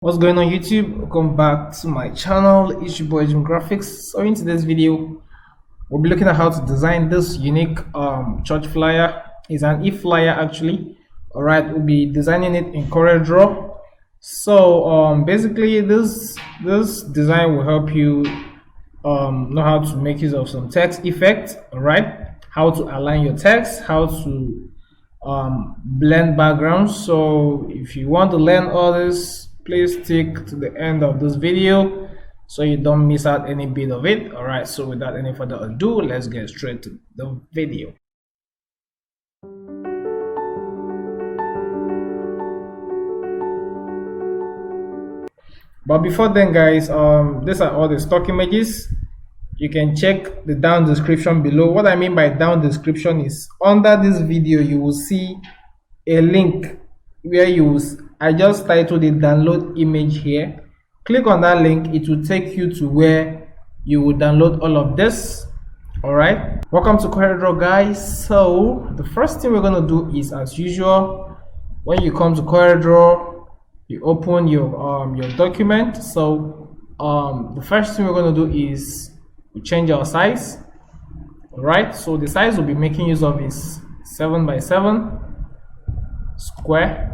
What's going on YouTube? Welcome back to my channel. It's your boy Jimgraphics. So in today's video we'll be looking at how to design this unique church flyer. It's an e-flyer actually. All right, we'll be designing it in CorelDRAW. So basically this design will help you know how to make use of some text effects. All right, how to align your text, how to blend backgrounds. So if you want to learn all this, please stick to the end of this video so you don't miss out any bit of it. All right, so without any further ado, let's get straight to the video. But before then guys, these are all the stock images. You can check the down description below. What I mean by down description is under this video you will see a link where I just titled it download image here. Click on that link, it will take you to where you will download all of this. All right, welcome to CorelDRAW guys. So the first thing we're going to do is, as usual, when you come to CorelDRAW, you open your document. So the first thing we're going to do is we change our size. All right, so the size we'll be making use of is 7 by 7 square.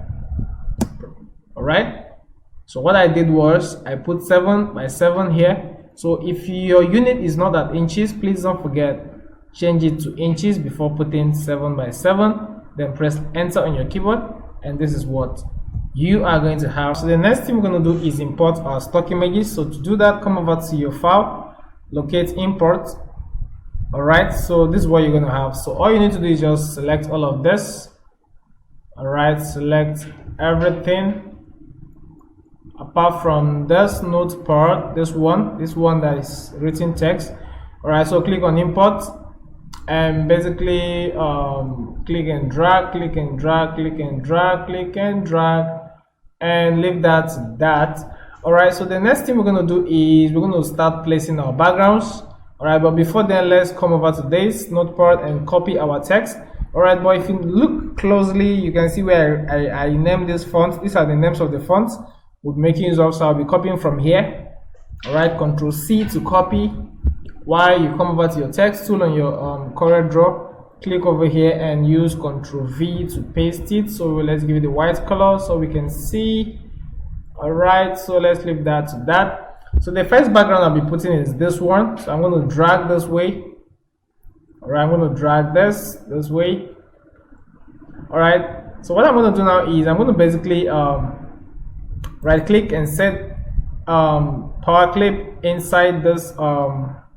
All right, so what I did was I put 7 by 7 here. So if your unit is not at inches, please don't forget, change it to inches before putting 7 by 7, then press enter on your keyboard, and this is what you are going to have. So the next thing we're going to do is import our stock images. So to do that, come over to your file, locate import. All right, so this is what you're going to have. So all you need to do is just select all of this. All right, select everything apart from this note part, this one that is written text. All right, so click on import and basically click and drag, click and drag, click and drag, click and drag, and leave that to that. All right, so the next thing we're going to do is we're going to start placing our backgrounds. All right, but before then, let's come over to this notepad and copy our text. All right, but if you look closely, you can see where I named this font. These are the names of the fonts we're making use of. So I'll be copying from here. All right, Control C to copy. While you come over to your text tool on your CorelDRAW, click over here and use Control V to paste it. So let's give it the white color so we can see. All right, so let's leave that to that. So the first background I'll be putting is this one. So I'm going to drag this way. All right, I'm going to drag this way. All right, so what I'm going to do now is I'm going to basically right click and set power clip inside this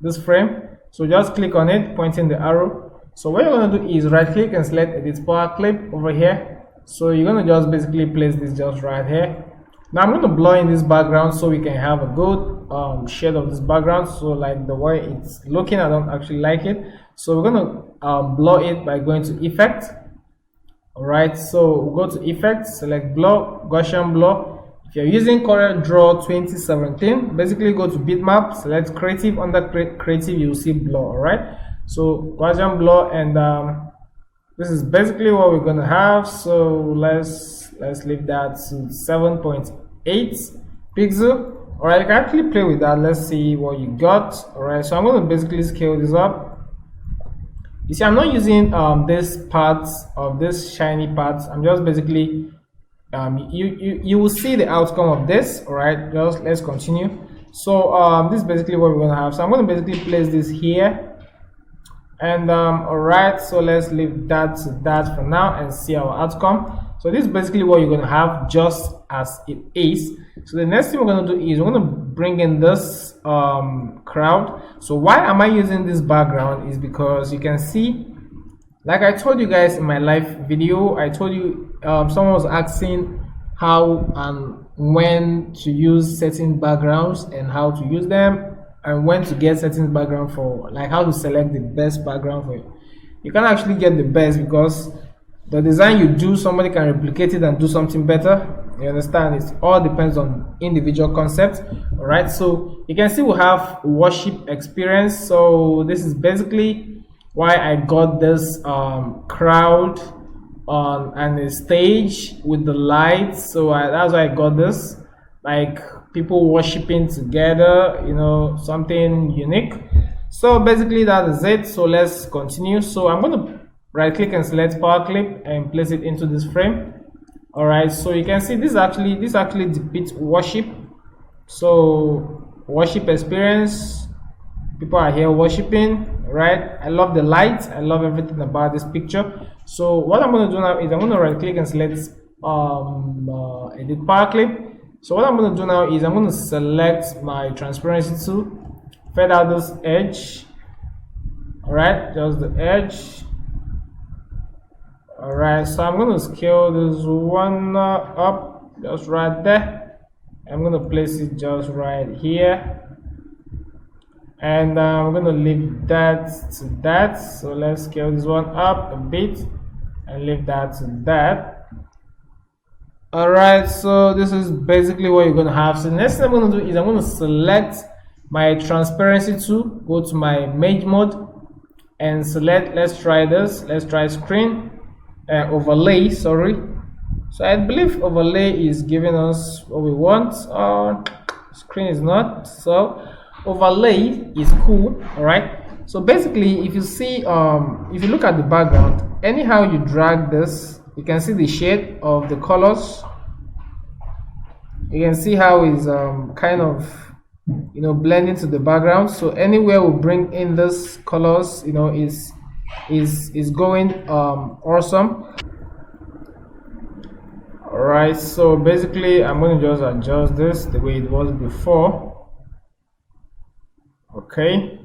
this frame. So just click on it, pointing the arrow. So what you're going to do is right click and select edit power clip over here. So you're going to just basically place this just right here. Now I'm going to blur in this background so we can have a good shade of this background. So like the way it's looking, I don't actually like it. So we're going to blur it by going to effect. All right, so we'll go to effect, select blur, Gaussian blur. If you're using CorelDRAW 2017, basically go to bitmap, select creative. Under creative you'll see blur. All right, so Gaussian blur, and this is basically what we're going to have. So let's leave that to 7.8 pixel. All right, you can actually play with that. Let's see what you got. All right, so I'm going to basically scale this up. You see, I'm not using this parts of this shiny parts. I'm just basically you will see the outcome of this. All right, just let's continue. So this is basically what we're going to have. So I'm going to basically place this here, and all right, so let's leave that to that for now and see our outcome. So this is basically what you're going to have just as it is. So the next thing we're going to do is we're going to bring in this crowd. So why am I using this background is because you can see, like I told you guys in my live video, I told you someone was asking how and when to use certain backgrounds and how to use them, and when to get certain background for, like how to select the best background for you. You can't actually get the best because the design you do, somebody can replicate it and do something better. You understand? It all depends on individual concept. All right, so you can see we have worship experience. So this is basically why I got this crowd on a stage with the lights. So that's why I got this. like people worshiping together, something unique. So basically that is it. So let's continue. So I'm going to right click and select power clip and place it into this frame. All right, so you can see this actually depicts worship. So worship experience, people are here worshiping, right? I love the light, I love everything about this picture. So what I'm going to do now is I'm going to right click and select edit power clip. So what I'm going to do now is I'm going to select my transparency tool, fade out this edge. All right, just the edge. All right, so I'm going to scale this one up just right there. I'm going to place it just right here, and I'm going to leave that to that. So let's scale this one up a bit and leave that to that. All right, so this is basically what you're going to have. So the next thing I'm going to do is I'm going to select my transparency tool, go to my image mode and select, let's try this, let's try screen overlay, sorry. So I believe overlay is giving us what we want. Screen is not. So overlay is cool. All right, so basically if you see if you look at the background, anyhow you drag this, you can see the shade of the colors. You can see how it's kind of blending to the background. So anywhere we bring in this colors, is going awesome. All right, so basically I'm going to just adjust this the way it was before. Okay.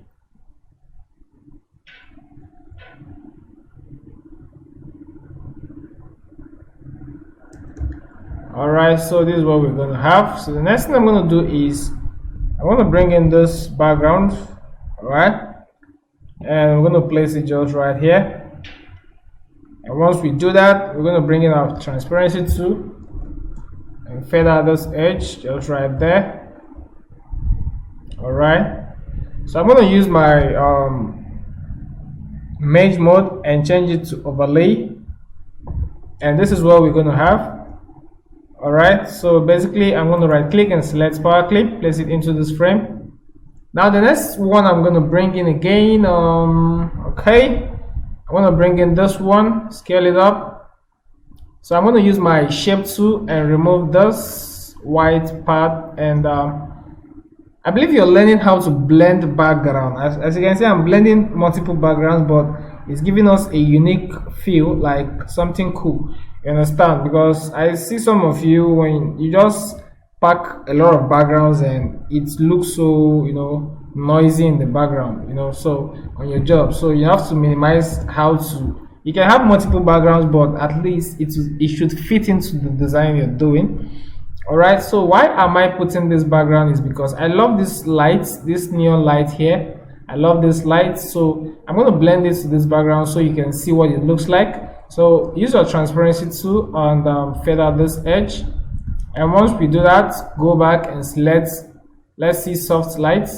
All right, so this is what we're going to have. So the next thing I'm going to do is I want to bring in this background. All right, and I'm going to place it just right here. And once we do that, we're going to bring in our transparency tool and fade out this edge just right there. All right, so I'm going to use my image mode and change it to overlay, and this is what we're going to have. All right, so basically I'm going to right click and select power clip, place it into this frame. Now the next one I'm going to bring in again, okay, I want to bring in this one, scale it up. So I'm going to use my shape tool and remove this white part, and I believe you're learning how to blend background. As you can see, I'm blending multiple backgrounds, but it's giving us a unique feel, like something cool. You understand? Because I see some of you, when you just pack a lot of backgrounds and it looks so noisy in the background, so on your job, so you have to minimize how to, you can have multiple backgrounds, but at least it should fit into the design you're doing. All right, so why am I putting this background is because I love this light, this neon light here. I love this light, so I'm going to blend this to this background so you can see what it looks like. So use your transparency tool and fade out this edge, and once we do that, go back and select, let's see soft light.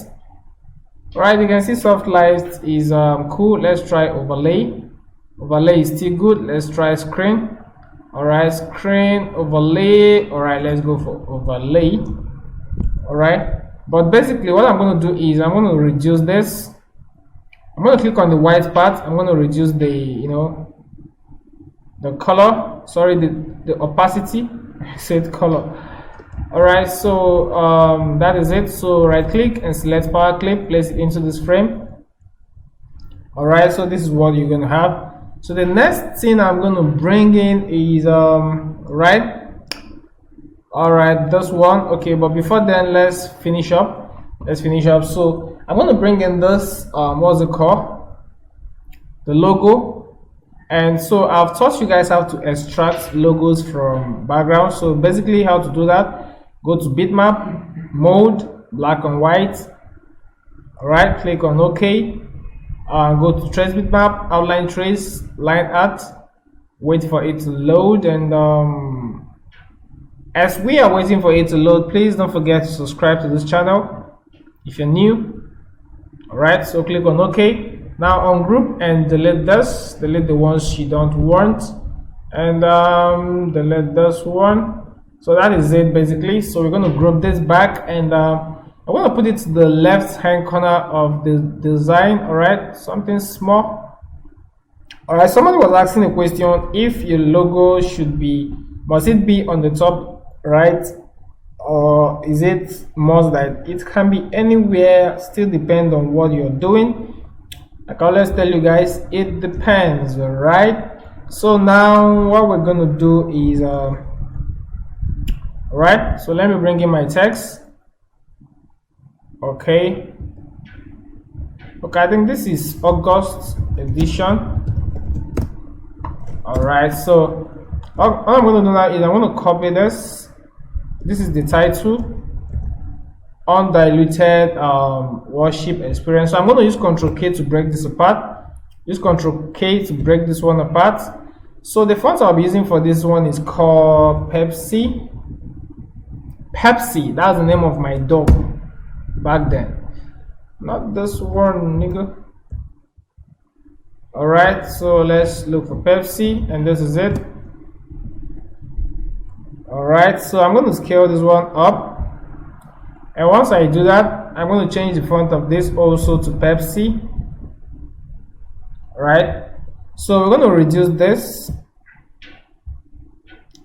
All right, you can see soft light is cool. Let's try overlay. Overlay is still good. Let's try screen. All right, screen, overlay. All right, let's go for overlay. All right, but basically what I'm going to do is I'm going to reduce this. I'm going to click on the white part. I'm going to reduce the the color, sorry, the opacity. I said color. All right, so that is it. So right click and select power clip, place it into this frame. All right, so this is what you're going to have. So the next thing I'm going to bring in is right, all right, this one. Okay, but before then, let's finish up. So I'm going to bring in this what's it called, the logo. And so I've taught you guys how to extract logos from background. So basically how to do that, go to bitmap mode, black and white. All right, click on OK. Go to trace bitmap, outline trace, line art, wait for it to load. And as we are waiting for it to load, please don't forget to subscribe to this channel if you're new. All right, so click on OK. Now ungroup and delete this, delete the ones you don't want, and delete this one. So that is it basically. So we're going to group this back, and I'm going to put it to the left hand corner of the design. All right, something small. All right, somebody was asking a question if your logo must it be on the top right, or is it must that it can be anywhere? Still depend on what you're doing. Like I always tell you guys, it depends. All right, so now what we're going to do is all right, so let me bring in my text. Okay, I think this is August edition. All right, so all I'm going to do now is I'm going to copy this. This is the title, Undiluted Worship Experience. So I'm going to use Ctrl K to break this apart. Use Ctrl K to break this one apart. So the font I'll be using for this one is called PEPSI. PEPSI, that's the name of my dog back then. Not this one, nigga. Alright, so let's look for PEPSI, and this is it. Alright, so I'm going to scale this one up. And once I do that, I'm going to change the font of this also to PEPSI. Alright, so we're going to reduce this.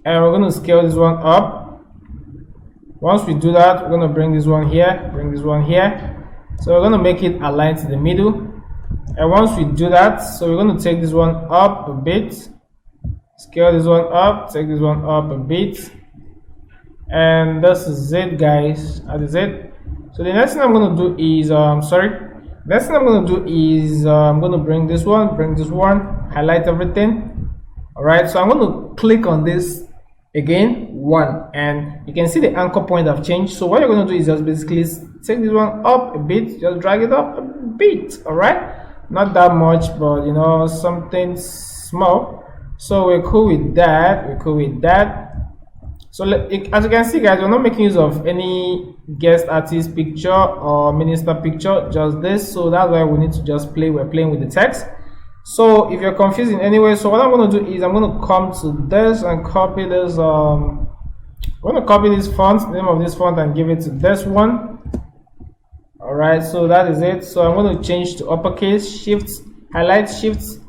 And we're going to scale this one up. Once we do that, we're going to bring this one here, bring this one here. So we're going to make it align to the middle. And once we do that, so we're going to take this one up a bit, scale this one up, take this one up a bit. And this is it, guys. That is it. So the next thing I'm going to do is, I'm going to bring this one, highlight everything. All right, so I'm going to click on this again, one, and you can see the anchor point have changed. So what you're going to do is just basically take this one up a bit, just drag it up a bit. All right, not that much, but you know, something small. So we're cool with that. So as you can see, guys, we're not making use of any guest artist picture or minister picture, just this. So that's why we need to just we're playing with the text. So if you're confused in any way, so what I'm going to do is I'm going to come to this and copy this. I'm going to copy this font, the name of this font, and give it to this one. All right, so that is it. So I'm going to change to uppercase, highlight shift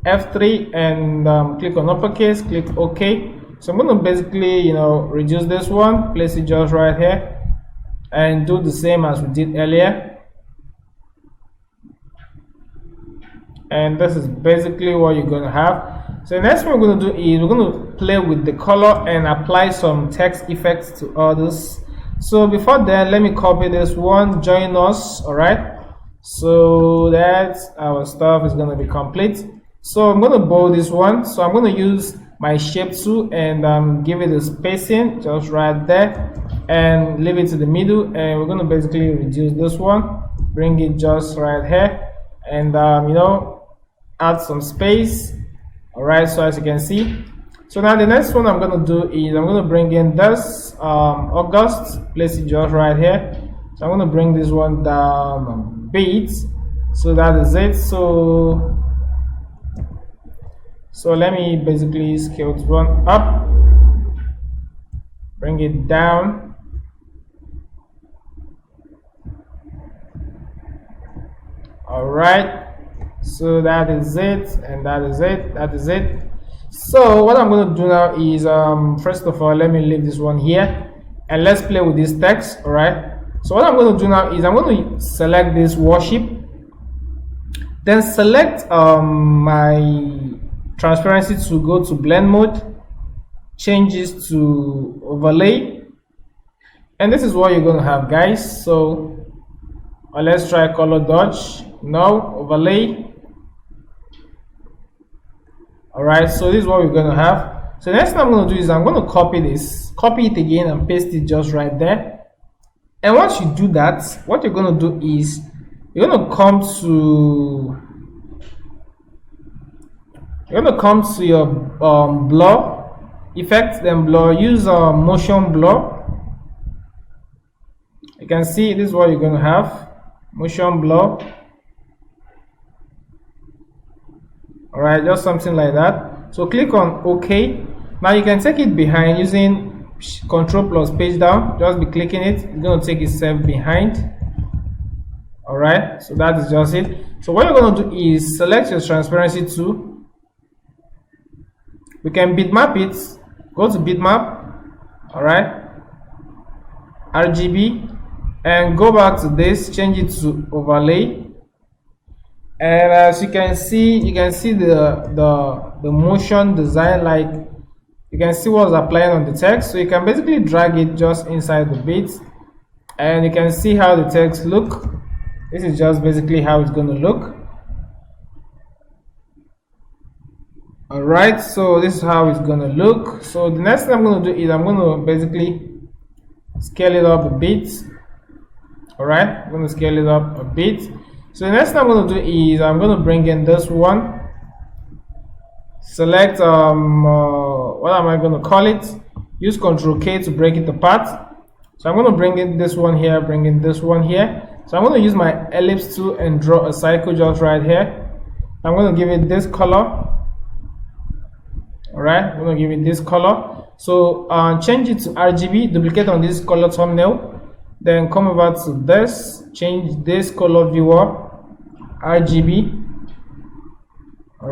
F3, and click on uppercase, click OK. So I'm going to basically, you know, reduce this one, place it just right here, and do the same as we did earlier. And this is basically what you're going to have. So the next thing we're going to do is we're going to play with the color and apply some text effects to others. So before that, let me copy this one, join us. All right, so that our stuff is going to be complete. So I'm going to bold this one. So I'm going to use my shape tool and give it a spacing just right there and leave it to the middle. And we're going to basically reduce this one, bring it just right here, and you know, add some space. All right, so as you can see, so now the next one I'm going to do is I'm going to bring in this August, place it just right here. So I'm going to bring this one down a bit. So that is it. So let me basically scale this one up, bring it down. All right, so that is it, and that is it. So what I'm going to do now is first of all, let me leave this one here and let's play with this text. All right, so what I'm going to do now is I'm going to select this worship, then select my transparency to go to blend mode, change this to overlay, and this is what you're going to have, guys. So let's try color dodge. No, overlay. All right, so this is what we're going to have. So the next thing I'm going to do is I'm going to copy it again and paste it just right there. And once you do that, what you're going to do is you're going to come to your blur effect, then blur, use motion blur. You can see this is what you're going to have, motion blur. All right, just something like that. So click on OK. Now you can take it behind using Control plus page down, just be clicking it, it's going to take itself behind. All right, so that is just it. So what you're going to do is select your transparency tool. We can bitmap it. Go to bitmap, all right, RGB, and go back to this, change it to overlay. And as you can see the motion design, like you can see what's applying on the text. So you can basically drag it just inside the bit, and you can see how the text look. This is just basically how it's going to look. All right, so this is how it's going to look. So the next thing I'm going to do is I'm going to basically scale it up a bit. All right, I'm going to scale it up a bit. So the next thing I'm going to do is I'm going to bring in this one. Select what am I going to call it? Use Ctrl K to break it apart. So I'm going to bring in this one here, bring in this one here. So I'm going to use my ellipse tool and draw a circle just right here. I'm going to give it this color. All right, I'm going to give it this color. So change it to RGB, duplicate on this color thumbnail, then come over to this, change this color viewer, RGB. All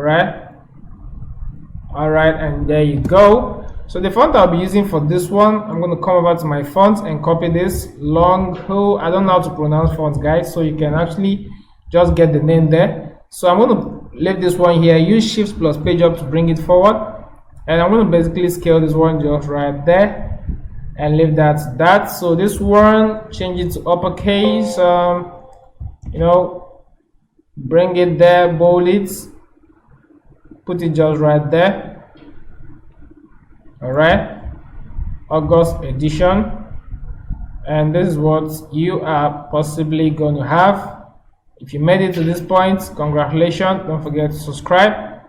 right, and there you go. So the font I'll be using for this one, I'm going to come over to my font and copy this Longhaul. I don't know how to pronounce fonts, guys, so you can actually just get the name there. So I'm going to leave this one here, use Shift plus page up to bring it forward, and I'm going to basically scale this one just right there and leave that. So this one, change it to uppercase, you know, bring it there, bold it, put it just right there. All right, August edition, and this is what you are possibly going to have. If you made it to this point, congratulations. Don't forget to subscribe.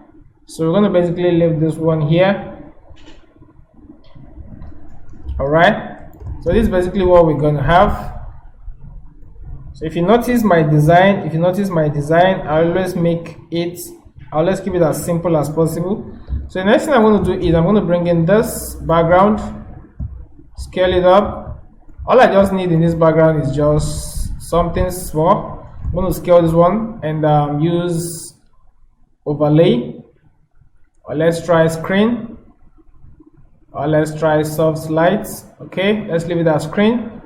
So we're going to basically leave this one here. All right, so this is basically what we're going to have. So if you notice my design, I always keep it as simple as possible. So the next thing I'm going to do is I'm going to bring in this background, scale it up. All I just need in this background is just something small. I'm going to scale this one and use overlay, or let's try screen, or let's try soft lights. Okay, let's leave it as screen.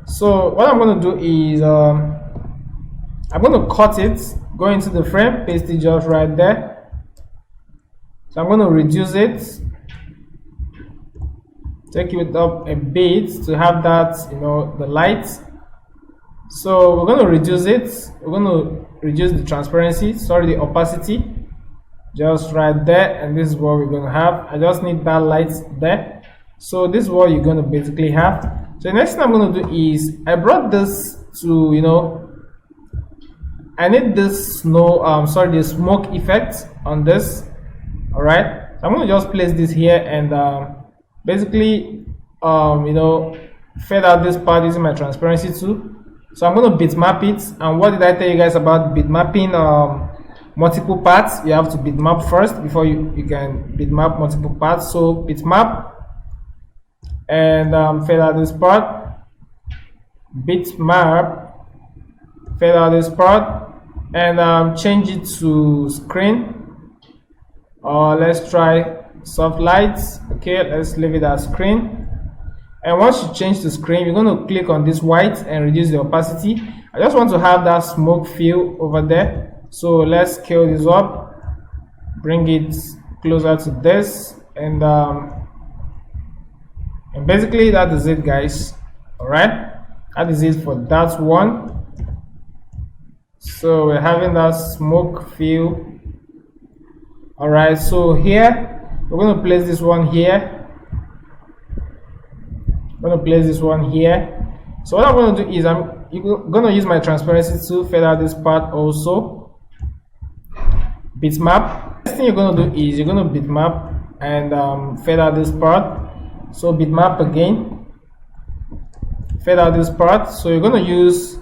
So what I'm going to do is I'm going to cut it, go into the frame, paste it just right there. So I'm going to reduce it, take it up a bit to have that, you know, the light. So we're going to reduce it. We're going to reduce the transparency, the opacity, just right there. And this is what we're going to have. I just need that light there. So this is what you're going to basically have. So the next thing I'm going to do is I brought this to, you know, I need this the smoke effect on this. All right, so I'm going to just place this here and basically you know, fade out this part using my transparency tool. So I'm going to bitmap it. And what did I tell you guys about bitmapping multiple parts? You have to bitmap first before you can bitmap multiple parts. So bitmap and fade out this part, bitmap, fade out this part, and change it to screen. Let's try soft lights. Okay, let's leave it as screen. And once you change the screen, you're going to click on this white and reduce the opacity. I just want to have that smoke feel over there, so let's scale this up, bring it closer to this, and basically that is it, guys. All right, that is it for that one. So we're having that smoke feel. All right, so here we're going to place this one here. I'm going to place this one here. So what I'm going to do is I'm going to use my transparency to fade out this part also. Bitmap. Next thing you're going to do is you're going to bitmap and fade out this part. So bitmap again, fade out this part. So you're going to use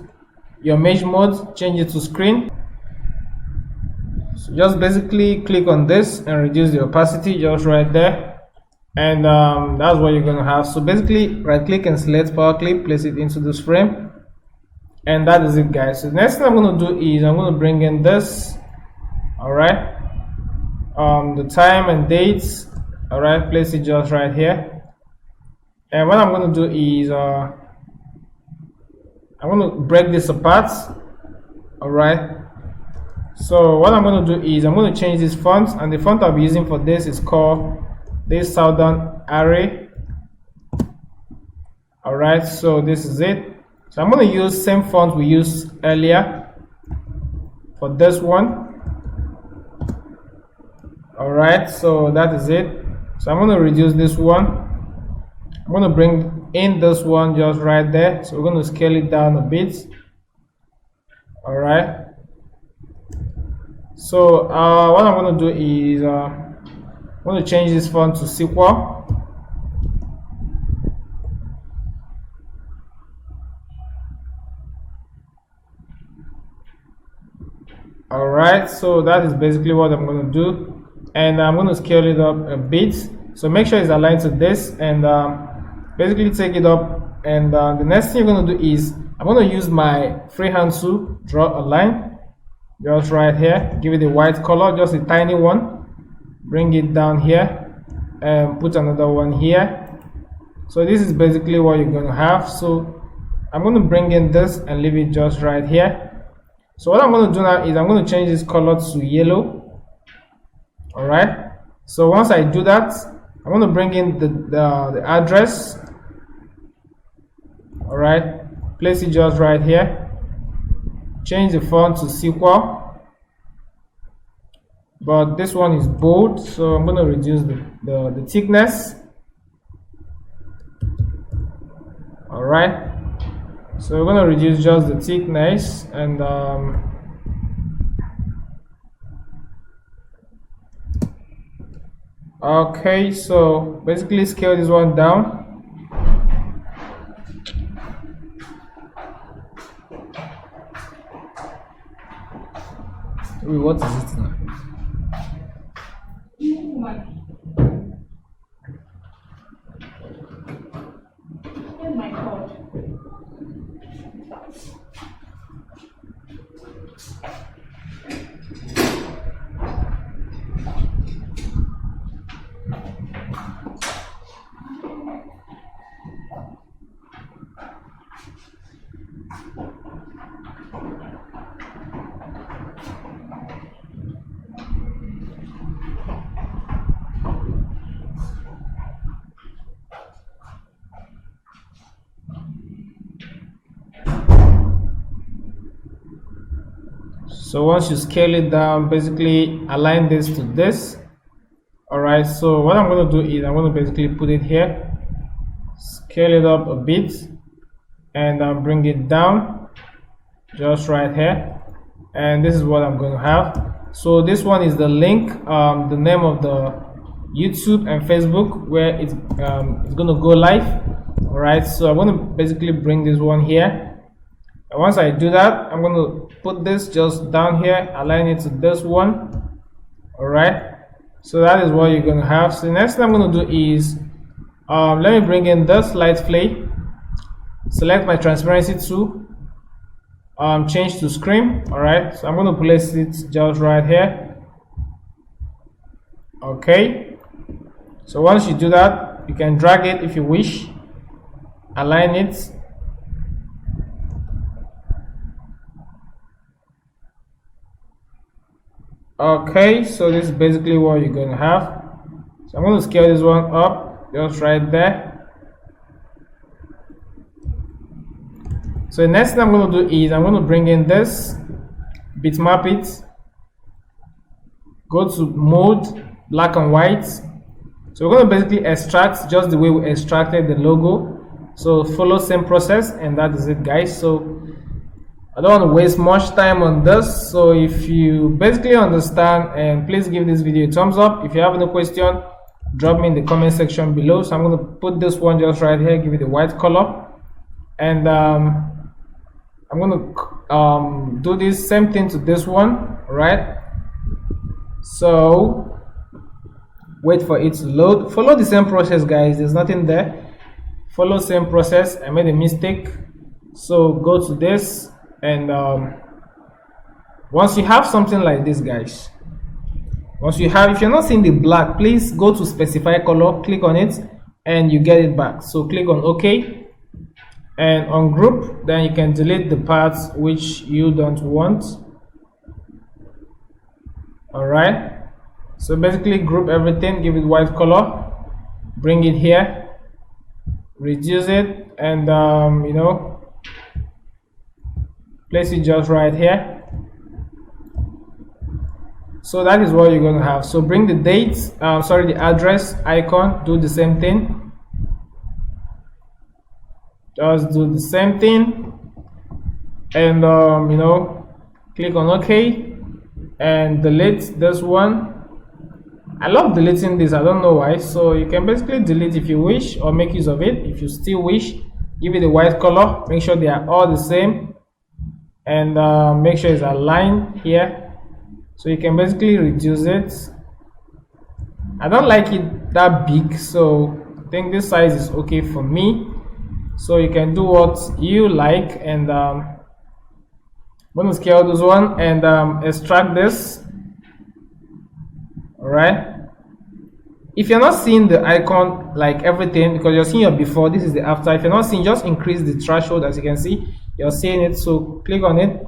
your mesh mode, change it to screen. So just basically click on this and reduce the opacity just right there. and that's what you're going to have. So basically, right click and select power clip, place it into this frame, and that is it, guys. So the next thing I'm going to do is I'm going to bring in this. All right, the time and dates. All right, place it just right here, and what I'm going to do is I'm going to break this apart. All right, so what I'm going to do is I'm going to change this font, and the font I'll be using for this is called this Southern Aire. All right, so this is it. So I'm going to use same font we used earlier for this one. All right, so that is it. So I'm going to reduce this one. I'm going to bring in this one just right there. So we're going to scale it down a bit. All right, so what I'm going to do is I'm going to change this font to sequel. All right, so that is basically what I'm going to do, and I'm going to scale it up a bit. So make sure it's aligned to this, and basically take it up. And the next thing you're going to do is I'm going to use my freehand tool, draw a line just right here, give it a white color, just a tiny one, bring it down here and put another one here. So this is basically what you're going to have. So I'm going to bring in this and leave it just right here. So what I'm going to do now is I'm going to change this color to yellow. All right, so once I do that, I'm going to bring in the address. All right, place it just right here, change the font to sequel, but this one is bold, so I'm going to reduce the thickness. All right, so we're going to reduce just the thickness, and okay, so basically scale this one down. Wait, what is it now? Oh my God. So once you scale it down, basically align this to this. All right, so what I'm going to do is I'm going to basically put it here, scale it up a bit, and bring it down just right here, and this is what I'm going to have. So this one is the link, the name of the YouTube and Facebook where it's going to go live. All right, so I'm going to basically bring this one here. And once I do that, I'm going to put this just down here, align it to this one. All right, so that is what you're going to have. So the next thing I'm going to do is let me bring in this light flay, select my transparency tool, change to screen. All right, so I'm going to place it just right here. Okay, so once you do that, you can drag it if you wish, align it. Okay, so this is basically what you're going to have. So I'm going to scale this one up just right there. So the next thing I'm going to do is I'm going to bring in this, bitmap it, go to mode, black and white. So we're going to basically extract just the way we extracted the logo. So follow same process, and that is it, guys. So I don't want to waste much time on this. So if you basically understand, and please give this video a thumbs up. If you have any question, drop me in the comment section below. So I'm going to put this one just right here, give it a white color, and I'm going to do this same thing to this one. All right, so wait for it to load. Follow the same process, guys. There's nothing there. Follow same process. I made a mistake, so go to this, and once you have something like this, guys, once you have, if you're not seeing the black, please go to specify color, click on it, and you get it back. So click on OK and on group, then you can delete the parts which you don't want. All right, so basically group everything, give it white color, bring it here, reduce it, and you know, place it just right here. So that is what you're going to have. So bring the date, sorry, the address icon, do the same thing. Just do the same thing, and you know, click on OK and delete this one. I love deleting this, I don't know why. So you can basically delete if you wish, or make use of it if you still wish. Give it a white color, make sure they are all the same, and make sure it's aligned here. So you can basically reduce it. I don't like it that big, so I think this size is okay for me. So you can do what you like, and I'm going to scale this one and extract this. All right, if you're not seeing the icon like everything, because you're seeing your before, this is the after. If you're not seeing, just increase the threshold. As you can see, you're seeing it, so click on it.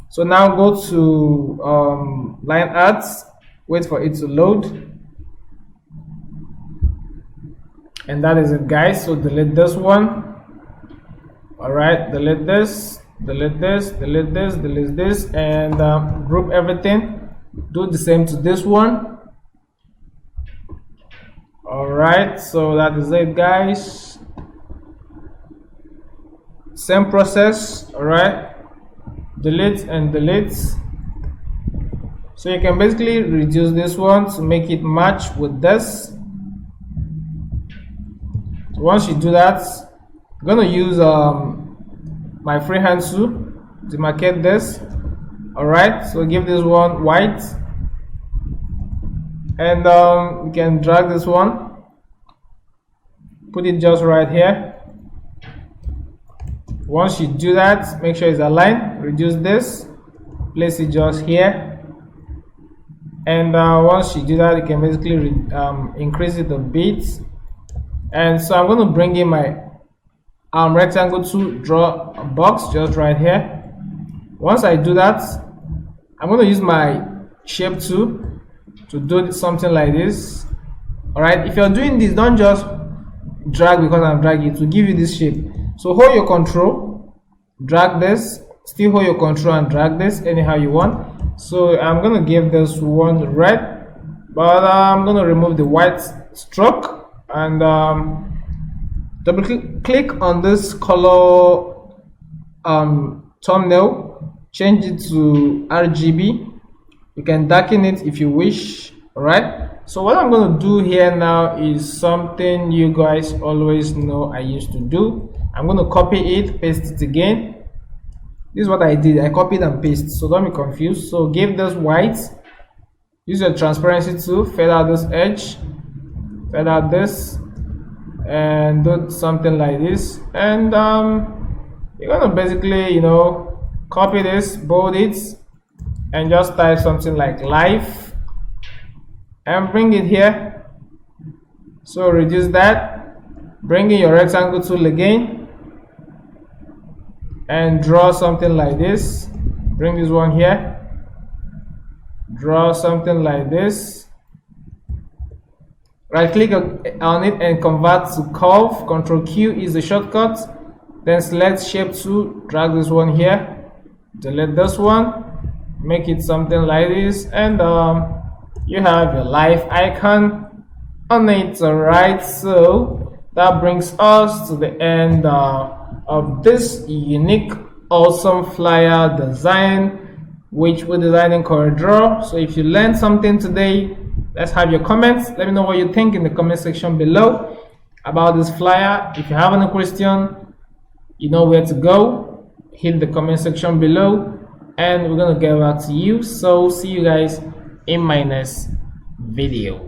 So now go to line arts, wait for it to load, and that is it, guys. So delete this one. All right, delete this, delete this, delete this, delete this, and group everything. Do the same to this one. All right, so that is it, guys. Same process. All right, delete and delete. So you can basically reduce this one to make it match with this. So once you do that, I'm going to use my freehand tool to demarcate this. All right, so give this one white, and you can drag this one, put it just right here. Once you do that, make sure it's aligned, reduce this, place it just here, and once you do that, you can basically increase it a bit. And so I'm going to bring in my rectangle to draw a box just right here. Once I do that, I'm going to use my shape tool to do something like this. All right, if you're doing this, don't just drag because I'm dragging it to give you this shape. So hold your control, drag this, still hold your control and drag this anyhow you want. So I'm going to give this one red, but I'm going to remove the white stroke, and double click on this color thumbnail, change it to RGB. You can darken it if you wish. All right, so what I'm going to do here now is something you guys always know I used to do. I'm going to copy it, paste it again. This is what I did, I copied and pasted, so don't be confused. So give this white, use your transparency tool, fade out this edge, fade out this, and do something like this. And you're gonna basically, you know, copy this, bold it, and just type something like life and bring it here. So reduce that, bring in your rectangle tool again and draw something like this. Bring this one here, draw something like this. Right click on it and convert to curve. Control Q is the shortcut. Then select shape tool, drag this one here, delete this one, make it something like this, and you have your life icon on it. All right, so that brings us to the end of this unique, awesome flyer design, which we're designing CorelDRAW. So if you learned something today, let's have your comments. Let me know what you think in the comment section below about this flyer. If you have any question, you know where to go. Hit the comment section below and we're gonna get back to you. So see you guys in my next video.